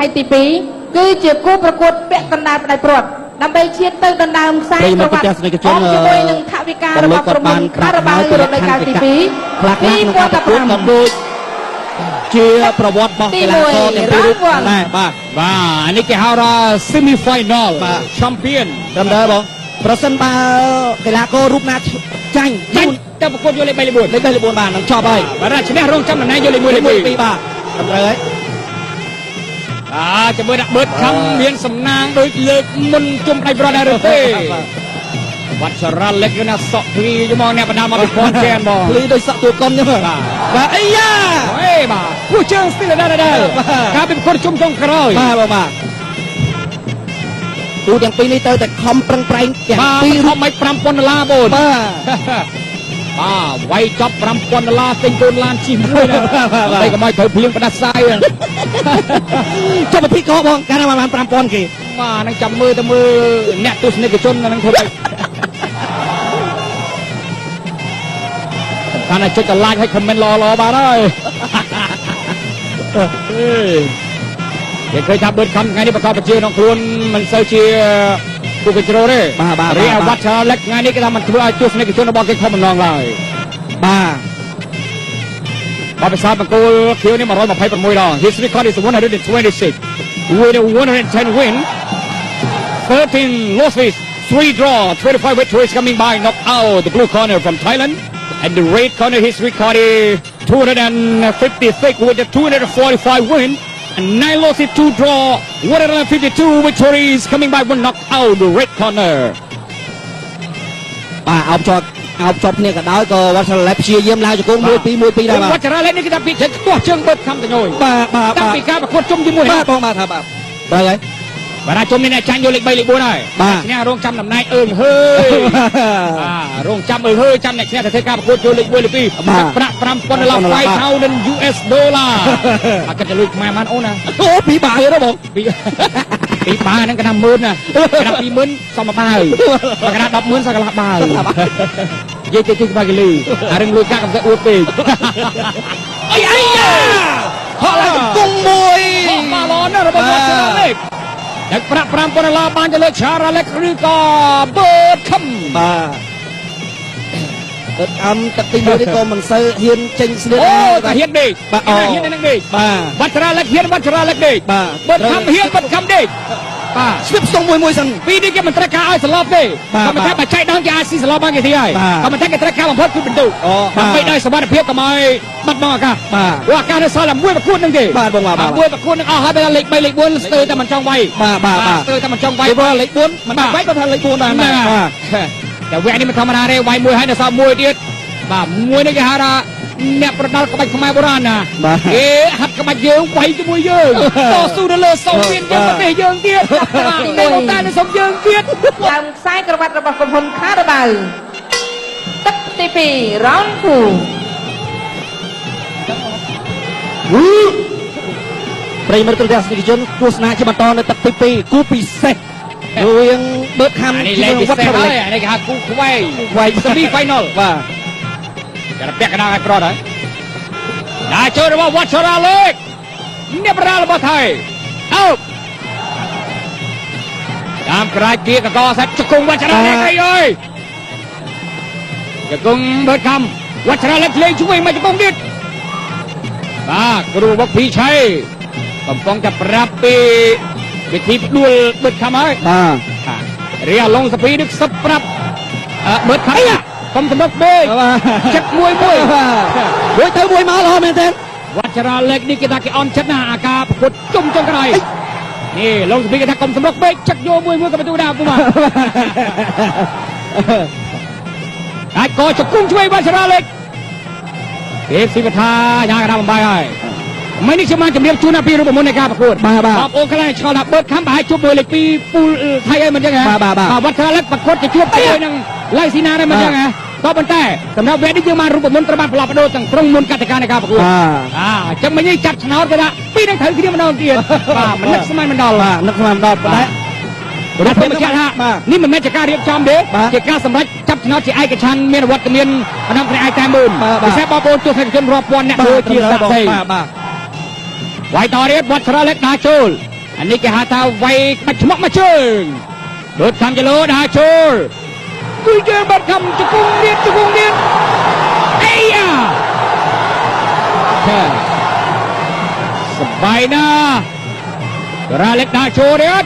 ថ្ងៃទី2គឺជាគូប្រកួតពាក់កណ្ដាលផ្ដាច់ព្រាត់ដើម្បីឈានទៅដណ្ដើមខ្សែក្រវ៉ាត់អមជាមួយនឹងថវិការបស់ក្រុមហ៊ុនខារ៉ាបាវរដូវកាលទី2 ខ្លះក្នុងការប្រកួតក៏ដូចជាប្រវត្តិរបស់កីឡាករទាំងពីររូបដែរបាទនេះគេហៅថា semi final champion ត្រឹមត្រូវបងប្រសិនបើកីឡាកររូបណាចាញ់ទៅប្រកួតយកលេខ3លេខ4លេខ3លេខ4បាននឹងចប់ហើយបាទឈ្នះរងចាំតំណែងយកលេខ1លេខ2បាទត្រឹមត្រូវហើយចាំមើលដាក់បឺតខំមានសំណាងដូចលើកមុនជុំដៃប្រដែរឬទេវត្តចរលិកណាសក់ព្រីយកមកអ្នកបណ្ដាលមកពីផនចានបងព្រីដោយសក់ទូកុំចឹងបាទអីយ៉ាបាទគូជើងស្ទីលដែរការពីប្រកួតជុំចុងក្រោយបាទគូទាំងពីរនេះទៅតែខំប្រឹងប្រែងទាំងពីរខំមិន$5,000បងវាយចប់$5,000ទិញកូនឡានជិះមួយណាតែកុំឲ្យត្រូវភ្លៀងផ្ដាសាយចុះពិធីកោបងកាលណាបាន$5,000គេហ្នឹងចាំមើលទៅមើលអ្នកទស្សនិកជនហ្នឹងធ្វើម៉េចសំខាន់តែចុចតឡាចឲ្យ comment ល្អបាទហើយគេឃើញថាបឺតខំថ្ងៃនេះប្រកបប្រជាក្នុងខ្លួនមិនសូវជាគូកញ្ជ្រោទេរីឯវត្តឆាលិចថ្ងៃនេះគេថាមិនធ្វើឲ្យទស្សនិកជនរបស់គេខំម្ដងឡើយបបិសាទបង្គោលខៀវនេះ126ដង His record is 126 with a 110 win 13 losses 3 draw 25 victories coming by knockout the blue corner from Thailand and the red corner his record is 256 with a 245 win and 9 losses 2 draw 152 victories coming by one knockout the red corner អោបចប់គ្នាក៏ដោយក៏វត្តចរលិកព្យាយាមឡើងជង្គង់1-2 1-2ដែរវត្តចរលិកនេះគេថាពីចិត្តខ្ទាស់ជើងបឺតខំតញយតាំងពីការប្រកួតជុំជាមួយបាទបងបាទថាបាទហើយបាទជុំនេះអ្នកចាញ់យកលេខ3លេខ4ហើយឈ្នះរងចាំតំណែងអើងហើយរងចាំអើងហើយចាំអ្នកឈ្នះទៅធ្វើការប្រកួតយកលេខ1លេខ2ប្រាក់$5,000 US អត់គិតទៅលុយខ្មែរបានអូនណាអូពីបាយទេបងពីបាយហ្នឹងកណ្ដាស់10000ណាកណ្ដាស់20000សមបាយកណ្ដាស់100000សកន្លះបាយនិយាយទៅក្បាលគីលីអារឿងលុយកាក់កំសែអួតពេកអីយ៉ាហោះឡើងគង់មួយហោះបាឡនរបស់វត្តចរលិកដាក់ប្រាក់$5,000បានទៅលើឆារ៉ាលិកឬក៏បឺតខំបឺតខំទឹកទី1នេះក៏មិនសូវហ៊ានចេញស្លៀកតែហ៊ានដេកហ៊ាននឹងដេកវត្តចរលិកហ៊ានវត្តចរលិកដេកបឺតខំហ៊ានបឺតខំដេកស្លៀកស្ទង់មួយសិនពីនេះគេមិនត្រូវការឲ្យសន្លប់ទេក៏មិនថាបើចែកដងគេអាចស៊ីសន្លប់បានគេទីហើយក៏មិនថាគេត្រូវការបំផុតគឺបន្ទុកដើម្បីដោយសុវត្ថិភាពកុំឲ្យបាត់បង់ឱកាសព្រោះឱកាសនៅសល់តែមួយប្រកួតនឹងទេបាទបងបាទមួយប្រកួតនឹងអស់ហើយតែលេខ3លេខ4ស្ទើរតែមិនចង់វាយស្ទើរតែមិនចង់វាយព្រោះលេខ4មិនវាយក៏ថាលេខ4ដែរតែវគ្គនេះមិនធម្មតាទេវាយមួយហើយនៅសល់មួយទៀតបាទមួយនេះគេហៅថាអ្នកប្រដាល់ក្បាច់ខ្មែរបុរាណណាគេហាត់ក្បាច់យើងវាយជាមួយយើងតស៊ូទៅលើសូវៀតយើងប្រទេសយើងទៀតតែមកតែនៅសូវយើងទៀតដើមខ្សែក្រវ៉ាត់របស់ក្រុមហ៊ុនខារ៉ាបាវទឹកទី2 round 2ប្រិយមិត្តទស្សនិកជនទស្សនាជាបន្តនៅទឹកទី2គូពិសេសរវាងបឺតខំជាមួយវត្តចរលិកនេះគេហៅគូខ្វែង semi final បាទតែពាក់កណ្ដាលឲ្យប្រត់ហើយដាក់ចូលរបស់វត្តចរលិកអ្នកប្រាល់របស់ថៃអោបតាមក្រោយគៀកកសាច់ជង្គង់វត្តចរលិកអីអើយជង្គង់បឺតខំវត្តចរលិកលេងជួយមកជង្គង់ទៀតបាទគ្រូបុកភីឆៃកំពុងតែប្រាប់ពីវិធីផ្ដួលបឺតខំហើយបាទរីឡុងស្ពីនេះសឹបប្រាប់បឺតខំកុំសម្បត្តិពេកចិត្តមួយទៅមួយមកល្អមែនទេវត្តចរលិកនេះគេថាគេអន់ចិត្តណាអាការប្រកួតជុំចុងក្រោយនេះលោកស្ពីគេថាកុំសម្បត្តិពេកចិត្តយកមួយក៏បន្ទូដែរពុំបាទអាចក៏ជង្គង់ជួយវត្តចរលិកទេស៊ីវថាយ៉ាងកណ្ដាលបំបាយហើយមិននេះខ្ញុំបានជម្រាបជូនពីរូបមន្តនៃការប្រកួតបងប្អូនខ្លះឆ្ងល់ថាបឺតខំប្រហែលជួបមួយលេខ2ពូលថៃអីមិនចឹងហ៎វត្តចរលិកប្រកួតទៅជួបជាមួយនឹងឡៃស៊ីណាដែរមិនចឹងហ៎ក៏ប៉ុន្តែសម្រាប់វគ្គនេះយើងបានរូបមន្តត្រូវបានផ្លាស់ប្ដូរទាំងត្រង់មុនកតិកានៃការប្រកួតអញ្ចឹងមិញនេះចាប់ឆ្នោតគេថាពីរនឹងត្រូវគ្នាម្ដងទៀតបាទមិននឹកស្មានមិនដល់នឹកស្មានមិនដល់ប៉ុន្តែរដ្ឋាភិបាលថានេះមិនមែនជាការរៀបចំទេជាការសម្រេចចាប់ឆ្នោតជាឯកច្ឆន្ទមានវត្តមានម្ដងម្នាក់ឯងតែមួយពិសេសបងប្អូនទស្សនិកជនរាប់ពាន់អ្នកដូចជាសាស្ត្រី វាយតរៀតវត្តស្រាលេខដាចូលអានេះគេហៅថាវាយបាច់ឆ្មក់មកជើងដូចខំចលោដាចូលគឺជើងបាត់ខំជង្គង់ទៀតអីយ៉ាសបាយណាស្រាលេខដាចូលរៀត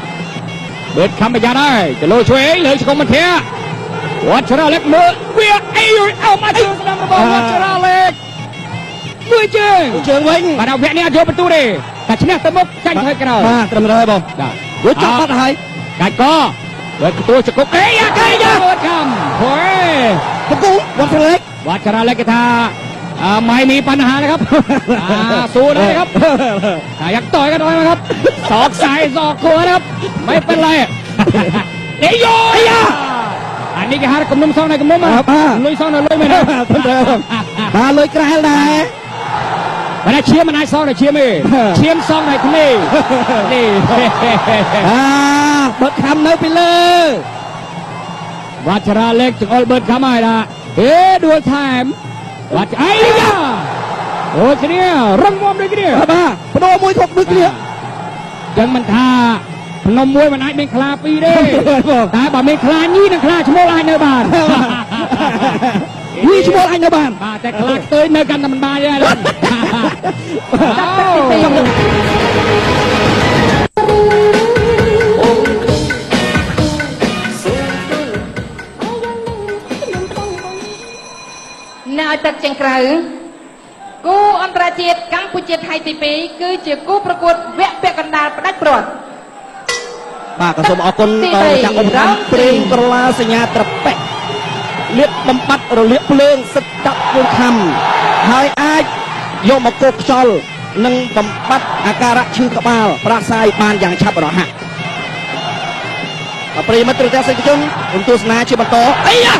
បើខំប្រយ័ត្នហើយចលោជួយអីលើជង្គង់មិនធាវត្តស្រាលេខមើលវាអីអោមកជើងស្ដាំរបស់វត្តស្រាលេខមួយជើងវិញបាទវគ្គនេះអត់យកបន្ទូទេតែឈ្នះទៅមុខចាញ់ទៅក្រោយបាទត្រឹមត្រូវហើយបងរួចចាប់បាត់ហើយកាច់កបើទទួលចង្គង់អេយ៉ាកាយយ៉ាវត្តខំហួយចង្គង់វត្តស្រាលេខគេថាไม่มีปัญหานะครับสู้เลยครับอยากต่อยก็ต่อยนะครับศอกซ้ายศอกขวานะครับไม่เป็นไรเดี๋ยวโยอันนี้ก็หากำนุ่มซองในกำนุ่มมาลุยซองในลุยไม่ได้มาลุยกระไรมาได้เชียร์มาได้ซองในเชียร์ไม่เชียร์ซองในคุณนี่เบิร์ดคำเนื้อไปเลยวัชราเล็กจึงอลเบิร์ดคำไม่ละดูไทม์วัดไอ้ยาโอ้ทีนี้รังมอมเลยทีนี้มาพนมมวยถกดึกเนี่ยยังมันท่าพนมมวยมันไอ้เป็นคลาปีเด้แต่บ่เป็นคลานี่นะคลาชั่วโมงไอ้เนื้อบานนี่ชั่วโมงไอ้เนื้อบานแต่คลาเตยเนื้อกันแต่มันบานยังไงនៅទឹកចង្ក្រៅគូអន្តរជាតិកម្ពុជាថៃទី2គឺជាគូប្រកួតវគ្គពាក់កណ្ដាលផ្ដាច់ព្រាត់បាទក៏សូមអរគុណដល់ចាក់ឧបត្ថម្ភព្រេងក្រឡាសញ្ញាត្រប៉ែកលៀបបំបត្តិរលាកភ្លើងសិតដាក់គួនខំហើយអាចយកមកគោកខ្យល់និងបំបត្តិអាការៈឈឺក្បាលប្រាសាយបានយ៉ាងឆាប់រហ័សប្រិយមិត្តទស្សនិកជនទស្សនាជាបន្តអីយ៉ា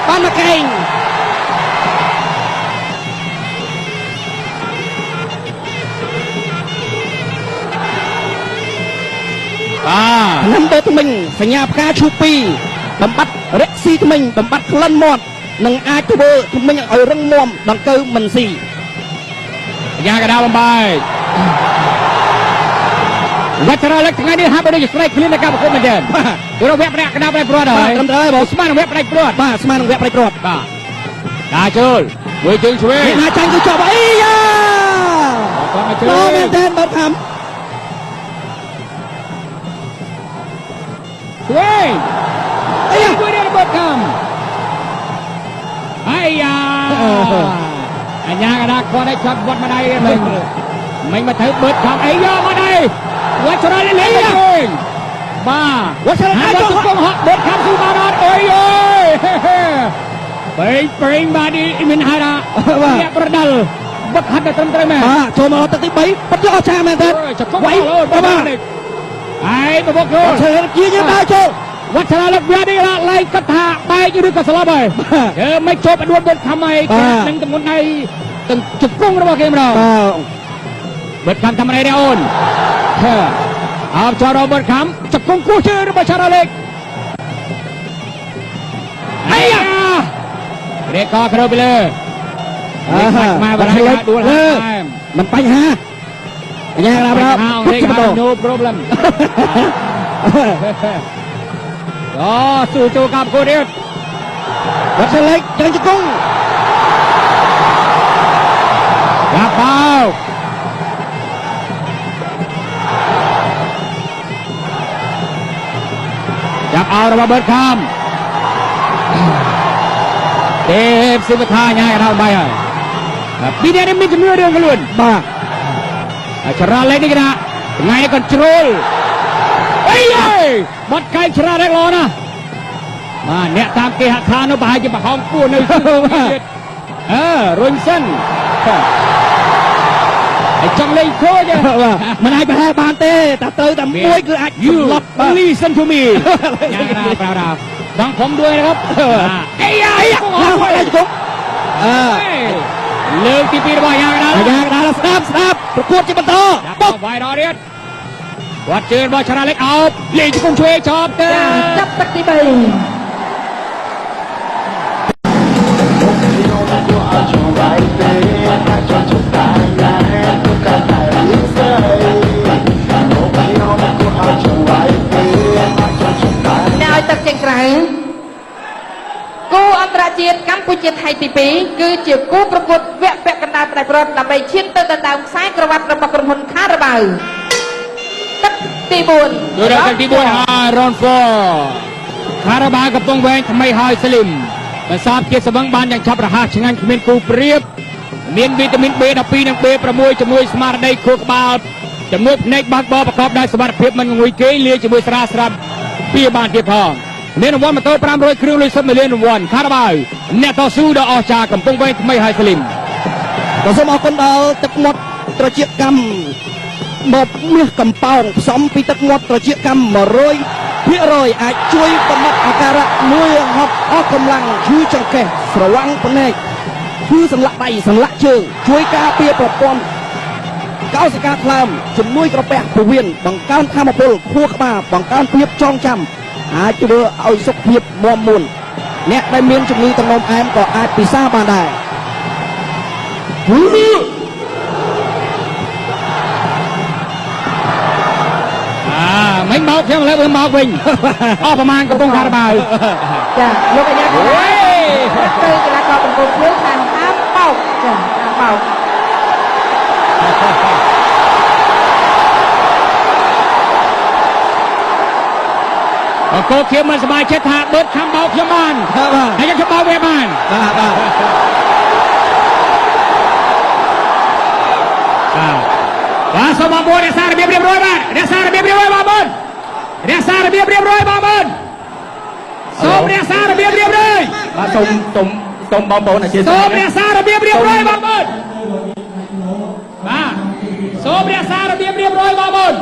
បានមកកែងnăm tới mình phải nhà ca chu pi bấm bắt rẽ xi thì mình bấm bắt lăn mọt nâng ai tu bơ thì mình ở răng mồm đằng cơ mình xì nhà cái đào bấm bàiวัชราเล็กทั้งนี้ห้ามไปด้วยสไลด์คลีนนะครับผมเหมือนเดิมเดี๋ยวเราเว็บแรกกระดาษไปปลอดเลยทำได้บอกสมาร์ทเว็บไปปลอดบ้าสมาร์ทเว็บไปปลอดบ้าได้เชิญมือจึงช่วยนาจังคือจบไอ้ยาโอ้แม่เต้นบัดคำช่วยไอ้ยาช่วยได้บัดคำไอ้ยาอันยากระดาษก็ได้ช็อตบอลมาได้เลยไม่มาถือเบิดคำไอ้ยามาได้วัชราเล็กเองมาวัชราไอ้จุกงหักเบิดคำสู้มาดโอ้ยไปมาดีมินฮาระเนี่ยประดัลบัดหัดแต่เต็มแม่โชว์มาตั้งแต่ไปปัดยอดชาแม่เต้ไว้มาไอ้ตัวพวกเราเชิญยืนยืนได้โชว์วัชราเล็กเบียดีละไล่กระถาไปยืนกับสลับไปไม่โชว์ไปดวลเบิดคำไอ้แค่หนึ่งจำนวนในตึงจุกกงระหว่างเกมเราเบิดคำทำอะไรเนี่ยโอนเอาจอเราเบิดคำจุกกงกู้ชื่อวัชราเล็กไอ้ยาเรียกก็เข้าไปเลยมาบรรยากาศดูแลมันไปฮะยังไงครับเรียกก็ no problem ก็สู้โจกับโคเดียดวัชเล็กยังจะกุ้งจับเป้าจับเอาระเบิดคำเทพสิบทายายเราไปปีนี้มีจำนวนเรื่องกันล้วนบ้าชราเล็กนี่กันนะไงกันโจรเฮ้ยบัดไก่ชราเล็กรอนะมาเนี่ยตามเกหักคานเอาไปจะมาห้องปูนในชื่อรุ่นเส้นไอ้จังเลยโค้ชมันให้ไปให้บานเต้แต่เตยแต่มวยคือยูlisten to me ยังไงเปล่าฟังผมด้วยนะครับไอ้ยาอะไรจุ๊บเลิกตีปีบ่อยยังนะสนับประกวดจิบันโตปุ๊บไวรอเรียนวัดเจนบอลชนะเล็กเอาเลี้ยงจุกงช่วยชอบเต้จับปฏิบัติ ពុជាថៃទី2គឺជាគូប្រកួតវគ្គពាក់កណ្ដាលផ្នែកប្រវត្តិដើម្បីឈានទៅដណ្ដើមខ្សែក្រវ៉ាត់របស់ក្រុមហ៊ុនខារ៉ាបាវទឹកទី4ដោយទឹកទី4រ៉ុនហ្វខារ៉ាបាវកំពុងវែងថ្មីហើយស្លីមបន្សាបជាស្វឹងបានយ៉ាងឆាប់រហ័សឆ្ងាញ់គ្មានគូប្រៀបមានវីតាមីន B12 និង B6 ជាមួយស្មារតីខួរក្បាលជាមួយភ្នែកបាក់បោប្រកបដោយសុវត្ថិភាពមិនងុយគេលាជាមួយស្រាស្រាប់ពីបានទៀតផងមានរង្វាន់ម៉ូតូ500គ្រឿងលុយសុទ្ធ1លានរង្វាន់ខារ៉ាបាវអ្នកតស៊ូដ៏អស្ចារ្យកំពុងវែងថ្មីហើយស្លីមក៏សូមអរគុណដល់ទឹកមាត់ត្រជាកម្មមកមាសកំប៉ោងផ្សំពីទឹកមាត់ត្រជាកម្ម100%អាចជួយបំបត្តិអាការៈមួយហត់អស់កម្លាំងឈឺចង្កេះស្រវាំងភ្នែកគឺសន្លាក់ដៃសន្លាក់ជើងជួយការពារប្រព័ន្ធកោសិកាថ្លើមជំនួយក្រពះពោះវៀនបង្កើនធម៌ពលខួរក្បាលបង្កើនភាពចងចាំអាចធ្វើឲ្យសុខភាពមាំមួនអ្នកដែលមានជំងឺទឹកនោមអែមក៏អាចពិសាបានដែរមិញមកខ្ញុំឥឡូវមើលមកវិញអស់ប្រមាណកំពុងខារ៉ាបាវចាលោកអាញាទៅកីឡាករបង្កប់ភ្លើងខាងតាមបោកចាតាមបោកអង្គខៀមមិនសប្បាយចិត្តថាបឺតខំបោកខ្ញុំបានហើយខ្ញុំបោកវាបានបាទសូមបងប្អូនរក្សារបៀបរៀបរយបាទរក្សារបៀបរៀបរយបងប្អូនរក្សារបៀបរៀបរយបងប្អូនសូមរក្សារបៀបរៀបរយបាទសូមបងប្អូនអធិស្ឋានសូមរក្សារបៀបរៀបរយបងប្អូនបាទសូមរក្សារបៀបរៀបរយបងប្អូន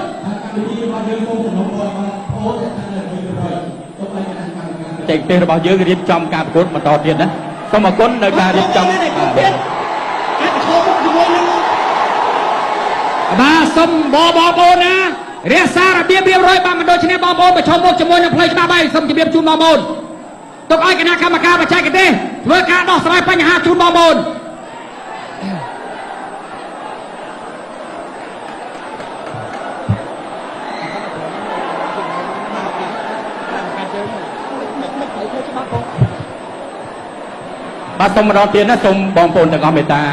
ចេកទេសរបស់យើងរៀបចំការប្រកួតបន្តទៀតណាសូមអរគុណដល់ការរៀបចំបាទសូមបងប្អូនណារក្សារបៀបរៀបរយបានមិនដូចគ្នាបងប្អូនប្រឈមមុខជាមួយនឹងផ្លូវច្បាប់ហើយសូមជម្រាបជូនបងប្អូនទុកឲ្យគណៈកម្មការបច្ចេកទេសធ្វើការដោះស្រាយបញ្ហាជូនបងប្អូនបាទសូមម្ដងទៀតណាសូមបងប្អូនទាំងអស់មេត្តា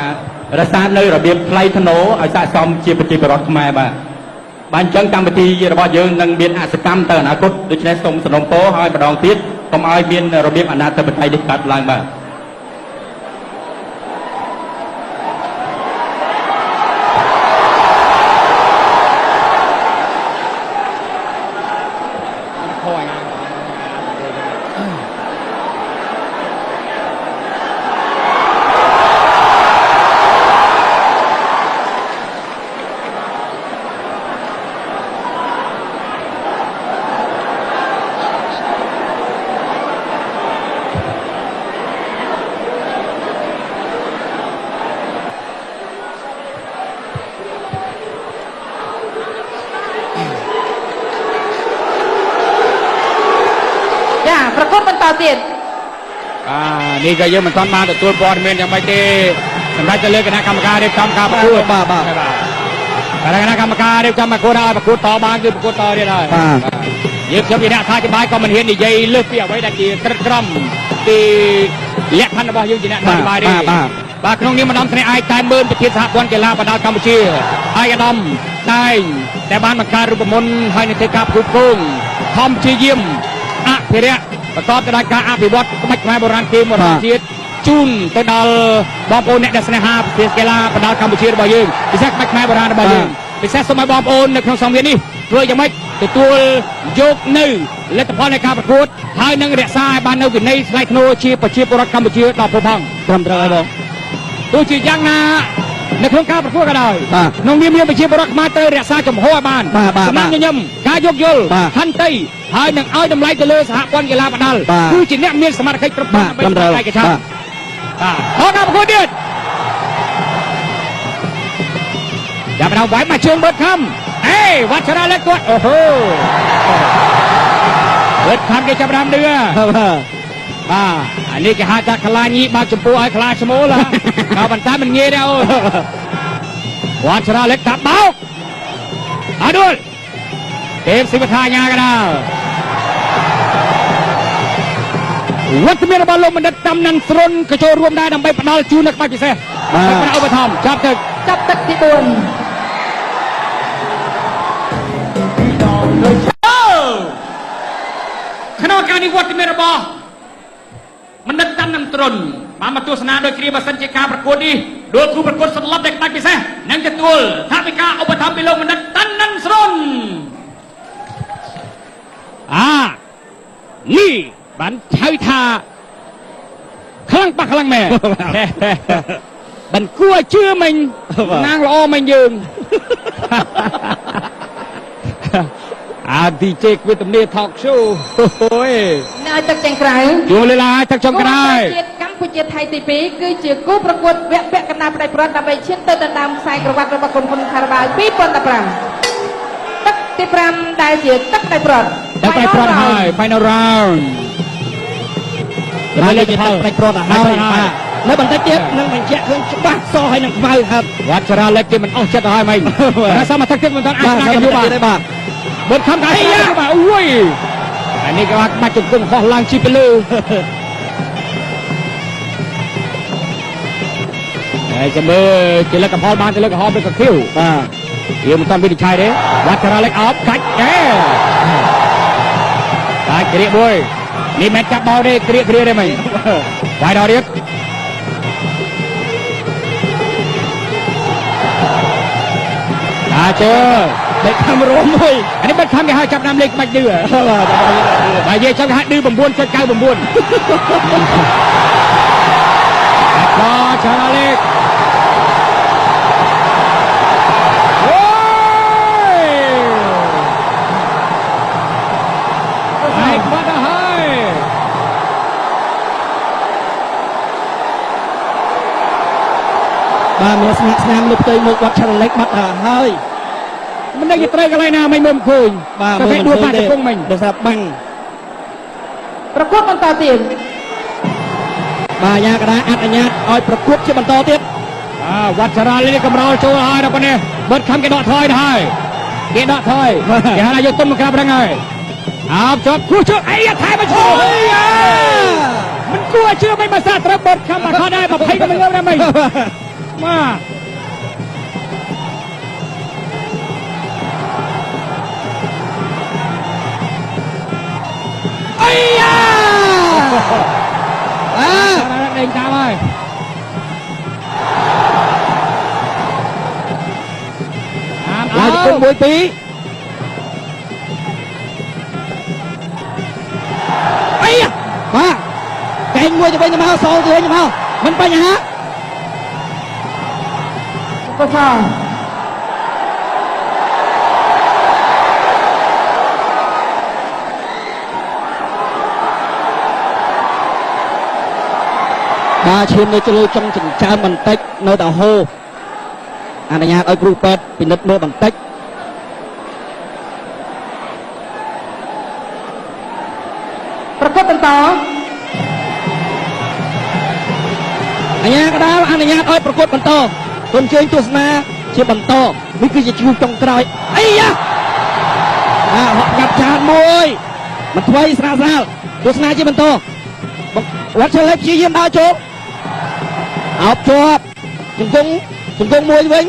រក្សានៅរបៀបថ្លៃថ្នូរឲ្យស័ក្តិសមជាប្រជាពលរដ្ឋខ្មែរបាទអញ្ចឹងកម្មវិធីរបស់យើងនឹងមានអសកម្មទៅអនាគតដូច្នេះសូមសំណូមពរឲ្យម្ដងទៀតកុំឲ្យមានរបៀបអនាធិបតេយ្យនេះកើតឡើងបាទប្រកួតបន្តទៀតនេះក៏យើងមិនទាន់បានទទួលព័ត៌មានយ៉ាងម៉េចទេសម្រាប់ទៅលើគណៈកម្មការរៀបចំការប្រកួតបាទគណៈកម្មការរៀបចំប្រកួតឲ្យប្រកួតតបានគឺប្រកួតតទៀតហើយយើងខ្ញុំជាអ្នកថាច្បាយក៏មិនហ៊ាននិយាយលើសពីអ្វីដែលជាត្រឹមត្រឹមពីលក្ខខណ្ឌរបស់យើងជាអ្នកថាច្បាយទេបាទក្នុងនាមម្ដងស្នេហ៍ឯកតែមើលប្រធានសហព័ន្ធកីឡាបណ្ដាលកម្ពុជាអាយដាមតែងតែបានបង្កើតរូបមន្តហើយនឹងធ្វើការផ្គូផ្គងខំព្យាយាមអភិរក្សបន្តទៅដល់ការអភិវឌ្ឍក្បាច់ខ្មែរបុរាណគេមរតជាតិជូនទៅដល់បងប្អូនអ្នកដែលស្នេហាប្រទេសកីឡាបណ្ដាលកម្ពុជារបស់យើងពិសេសក្បាច់ខ្មែរបុរាណរបស់យើងពិសេសសូមឲ្យបងប្អូននៅក្នុងសង្វៀននេះធ្វើយ៉ាងម៉េចទទួលយកនៅលទ្ធផលនៃការប្រកួតហើយនឹងរក្សាឲ្យបាននៅវិន័យថ្លៃថ្នូរជាប្រជាពលរដ្ឋកម្ពុជាដល់ពុះផងត្រឹមត្រូវហើយបងទោះជាយ៉ាងណានៅក្នុងការប្រកួតក៏ដោយក្នុងនាមជាប្រជាពលរដ្ឋខ្មែរត្រូវរក្សាចំហឲ្យបានសំណាងញញឹមការយោគយល់ហន្តីហើយនឹងឲ្យតម្លៃទៅលើសហព័ន្ធកីឡាបណ្ដាលគឺជាអ្នកមានសមត្ថកិច្ចគ្រប់គ្រាន់ដើម្បីឯកច្ឆន្ទបាទដល់ការប្រកួតទៀតចាប់ផ្ដើមវាយមកជើងបឺតខំវ៉ាត់ចរាលេខគាត់អូហូបឺតខំគេចាប់ផ្ដើមឌឺបាទអានេះគេហៅថាខ្លាញីបើកចម្ពោះឲ្យខ្លាឈ្មោលក៏ប៉ុន្តែមិនងាយដែរអូវ៉ាត់ចរាលេខតាបោកអត់ដួលទេពសិវថាញ៉ាកដាល វត្តមានរបស់លោកបណ្ឌិតតាមណាន់ស្រុនក៏ចូលរួមដែរដើម្បីផ្ដល់ជូននៅក្បាច់ពិសេសហើយគណៈឧបត្ថម្ភចាប់ទឹកទី4ក្នុងការនេះវត្តមានរបស់បណ្ឌិតតាមណាន់ស្រុនបានមកទស្សនាដោយគ្រាបើសិនជាការប្រកួតនេះដួលគ្រូប្រកួតសន្លប់ដែលក្បាច់ពិសេសនឹងទទួលថវិកាឧបត្ថម្ភពីលោកបណ្ឌិតតាមណាន់ស្រុននេះបានឆៅថាខ្លាំងប៉ះខ្លាំងមែនបានគួរជឿមិញណាងល្អមិញយើងឌីជេគវិទំនីថកឈូអូយនៅទឹកចុងក្រោយចូលលេឡាទឹកចុងក្រោយជាតិកម្ពុជាថៃទី2គឺជាគូប្រកួតវគ្គពាក់កណ្ដាលផ្ដាច់ប្រវត្តិដើម្បីឈានទៅដណ្ដើមខ្សែក្រវ៉ាត់របស់ក្រុមហ៊ុនខារ៉ាបាវ2015ទឹកទី5ដែលជាទឹកផ្ដាច់ប្រវត្តិហើយ Final Round ហើយលេខទឹកផ្ដាច់ប្រវត្តិហើយនៅបន្តិចទៀតនឹងបញ្ជាក់ឃើញច្បាស់សហើយនឹងខ្មៅครับវត្តចរាលេខគេមិនអស់ចិត្តហើយមិញតែសមត្ថកិច្ចមិនទាន់អាចស្នាគេយកបានបិទខំការស្នាគេបាទអូយអានេះក៏បាច់ជង្គង់ហោះឡើងជីទៅលើហើយចាំមើលជាលទ្ធផលបានជាលទ្ធផលដូចកខៀវបាទយើងមិនទាន់វិនិច្ឆ័យទេវត្តចរាលេខអបកាច់តែគ្រាកមួយនេះមិនកាប់បោទេគ្រាកទេមិញបាយដល់រៀបជើបេកខំរួមមួយអានេះបេកខំគេហៅចាប់ដើមលេខបាច់ឌឺបាទនិយាយចាំគេហៅឌឺ 9.99 បាទចារ៉ាលេខអូយហើយបាត់ហើយបាទមានស្នាក់ស្នាមលើផ្ទៃមុខវត្តចារ៉ាលេខបាត់ហើយមិនដឹងជាត្រូវកន្លែងណាមិនមើលឃើញបាទមើលដួលបាក់ជង្គង់មិញដោយសារបាំងប្រកួតបន្តទៀតបាទយ៉ាកដាអនុញ្ញាតឲ្យប្រកួតជាបន្តទៀតវត្តចារ៉ាលេខកំរោលចូលហើយដល់ប៉ុណ្នេះបិទខំគេដកថយទៅហើយគេដកថយគេហៅថាយកទុំមកក្រាបរឹងហើយអោបជាប់គោះជើងអីថែមកជួយមិនគួរជឿមិនភាសាត្រូវបិទខំមកខដែរ20មិនងើបដែរមិញបាទដេញតាមហើយឡើងជង្គង់1 2អីបាទកែងមួយទៅវិញទៅមកសងទៅវិញទៅមកមិនបញ្ហាក៏សងបាទឈាមនៅលើចុងចិញ្ចើមបន្តិចនៅតែហូរអនុញ្ញាតឲ្យគ្រូពេទ្យពិនិត្យមើលបន្តិចប្រកបបន្តអញ្ញាកដាលអនុញ្ញាតឲ្យប្រកួតបន្តគុំជើញទស្សនាជាបន្តនេះគឺជាជួបចុងក្រោយអីយ៉ាហក់កាប់ចានមួយមកថ្មីស្រាលទស្សនាជាបន្តវត្តឆលេបជាយាមដើរចូលអោបជាប់ជង្គង់មួយវិញ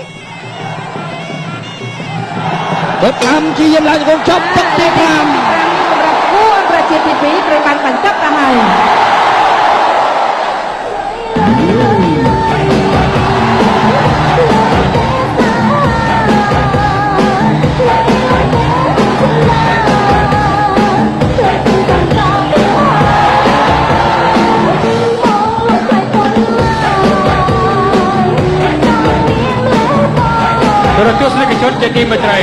បិទតាមជាយាមឡើងជង្គង់ចប់ទឹកទី5សម្រាប់គូអន្តរជាតិទី2ត្រូវបានបញ្ចប់ទៅហើយ ទស្សនិកជនជាទីមេត្រី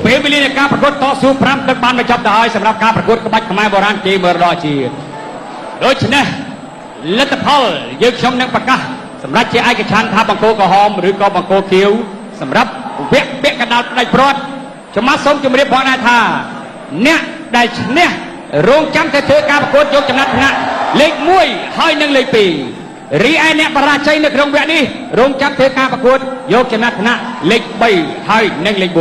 ពេលវេលានៃការប្រកួតតស៊ូ5ទឹកបានបញ្ចប់ទៅហើយសម្រាប់ការប្រកួតក្បាច់ខ្មែរបុរាណជ័យមរតកជាតិដូច្នេះលទ្ធផលយើងខ្ញុំនឹងប្រកាសសម្រាប់ជាឯកច្ឆន្ទថាបង្គោលក្រហមឬក៏បង្គោលខៀវសម្រាប់វគ្គពាក់កណ្ដាលផ្ដាច់ព្រាត់ខ្ញុំសូមជម្រាបផងដែរថាអ្នកដែលឈ្នះរងចាំតែធ្វើការប្រកួតយកចំណាត់ថ្នាក់លេខ1ហើយនិងលេខ2រីឯអ្នកបរាជ័យនៅក្នុងវគ្គនេះរងចាំធ្វើការប្រកួតយកចំណាត់ថ្នាក់លេខ3ហើយនិងលេខ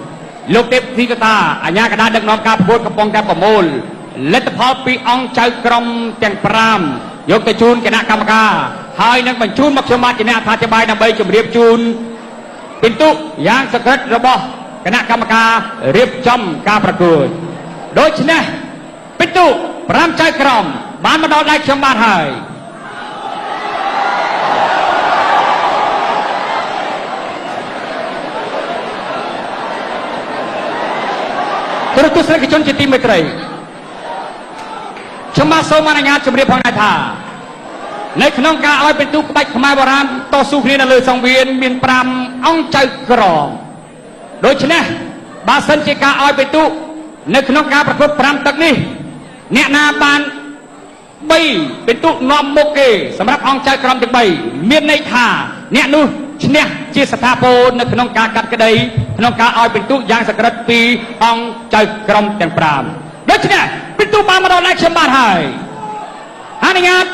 4លោកទេពធីកតាអាជ្ញាកណ្ដាលដឹកនាំការប្រកួតកំពុងតែប្រមូល លទ្ធផលពីអង្គចៅក្រមទាំង5យកទៅជូនគណៈកម្មការហើយនឹងបញ្ជូនមកខ្ញុំបាទជាអ្នកអត្ថាធិប្បាយដើម្បីជម្រាបជូនពិន្ទុយ៉ាងសក្តិរបស់គណៈកម្មការរៀបចំការប្រកួតដូច្នេះពិន្ទុ5ចៅក្រមបានមកដល់ដៃខ្ញុំបាទហើយទស្សនិកជនជាទីមេត្រីខ្ញុំបាទសូមអនុញ្ញាតជម្រាបផងដែរថានៅក្នុងការឲ្យពិន្ទុក្បាច់ខ្មែរបុរាណតស៊ូគ្នានៅលើសង្វៀនមាន5អង្គចៅក្រមដូច្នេះបើសិនជាការឲ្យពិន្ទុនៅក្នុងការប្រកួត5ទឹកនេះអ្នកណាបាន3ពិន្ទុនាំមុខគេសម្រាប់អង្គចៅក្រមទាំង3មានន័យថាអ្នកនោះឈ្នះជាស្ថាពរនៅក្នុងការកាត់ក្តីក្នុងការឲ្យពិន្ទុយ៉ាងសក្តិពីអង្គចៅក្រមទាំង5ដូច្នេះពិន្ទុបានមកដល់ដៃខ្ញុំបាទហើយអនុញ្ញាត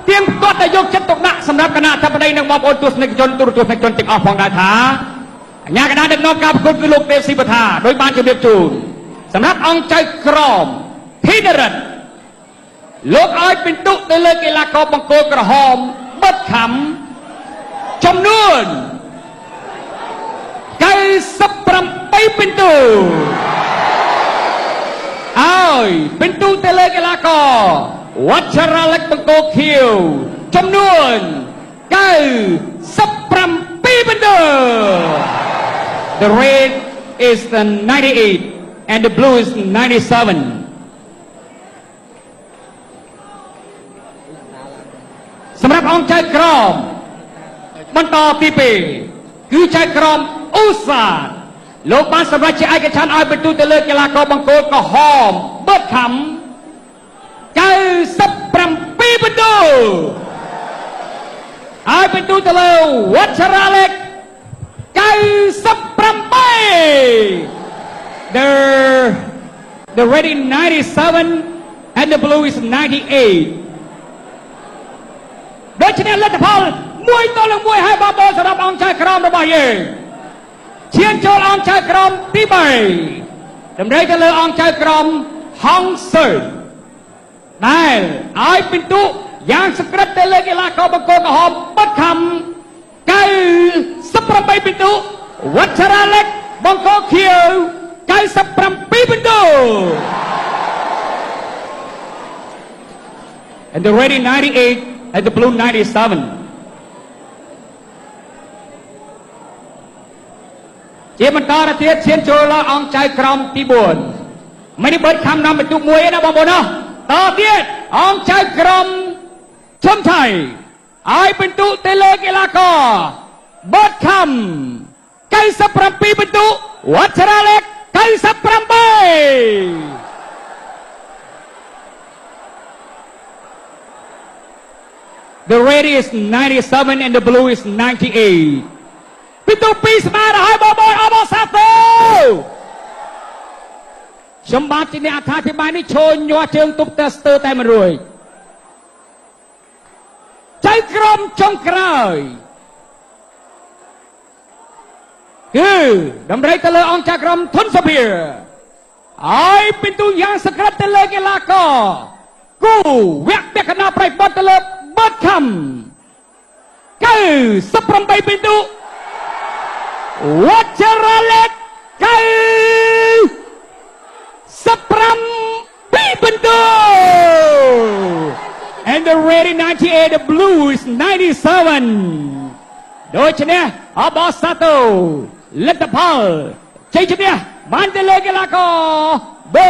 ទៀងទាត់តែយកចិត្តទុកដាក់សម្រាប់គណៈអធិបតីនិងបងប្អូនទស្សនិកជនទូរទស្សនិកជនទាំងអស់ផងដែរថាអាជ្ញាកណ្ដាលដឹកនាំការប្រកួតគឺលោកទេពស៊ីបថាដោយបានជម្រាបជូនសម្រាប់អង្គចៅក្រមធីនរិទ្ធលោកឲ្យពិន្ទុទៅលើកីឡាករបង្គោលក្រហមបិទខំចំនួន98ពិន្ទុឲ្យពិន្ទុទៅលើកីឡាករវត្តចរាលិកបង្គោលខៀវចំនួន97ពិន្ទុ The red is the 98 and the blue is 97សម្រាប់អង្គចៅក្រមបន្តទី2គឺចៅក្រមឧស្សាហ៍លោកបានសម្រេចជាឯកច្ឆន្ទឲ្យពិន្ទុទៅលើកីឡាករបង្គោលក្រហមបិទខំ97ពិន្ទុឲ្យពិន្ទុទៅលើវត្តចរាលិក98 The red is 97 and the blue is 98ដូច្នេះលទ្ធផល1-1ហើយបងប្អូនសម្រាប់អង្គចៅក្រមរបស់យើងឈានចូលអង្គចៅក្រមទី3តម្រូវទៅលើអង្គចៅក្រមហងសឺដែលឲ្យពិន្ទុយ៉ាងសក្តិទៅលើកីឡាករបង្គោលក្រហមបិទខំ98ពិន្ទុវត្តចរាលិកបង្គោលខៀវ97ពិន្ទុ and the red is 98 and the blue 97ជាបន្តទៅទៀតឈានចូលដល់អង្គចៅក្រមទី4មិននេះបិទខំនាំបន្ទុកមួយណាបងប្អូនណាតទៀតអង្គចៅក្រមឈុំថៃឲ្យបន្ទុកទៅលើកីឡាករបិទខំ97បន្ទុកវត្តចរាលិក98The red is 97 and the blue is 98ពិន្ទុ2ស្មើទៅហើយបងប្អូនអបអរសាទរខ្ញុំបាទជាអ្នកអត្ថាធិប្បាយនេះឈរញ័រជើងទប់តែស្ទើរតែមិនរួចចៅក្រមចុងក្រោយគឺតម្រូវទៅលើអង្គចៅក្រមធុនសុភាឲ្យពិន្ទុយ៉ាងសក្តិទៅលើកីឡាករគូវគ្គពាក់កណ្ដាលប្រៃបត់ទៅលើបត់ខំ98ពិន្ទុវត្តចរាលិក97ពិន្ទុ and the red is 98 the blue is 97ដូច្នេះអបអរសាទរលទ្ធផលជ័យជំនះបានទៅលើកីឡាករបឺ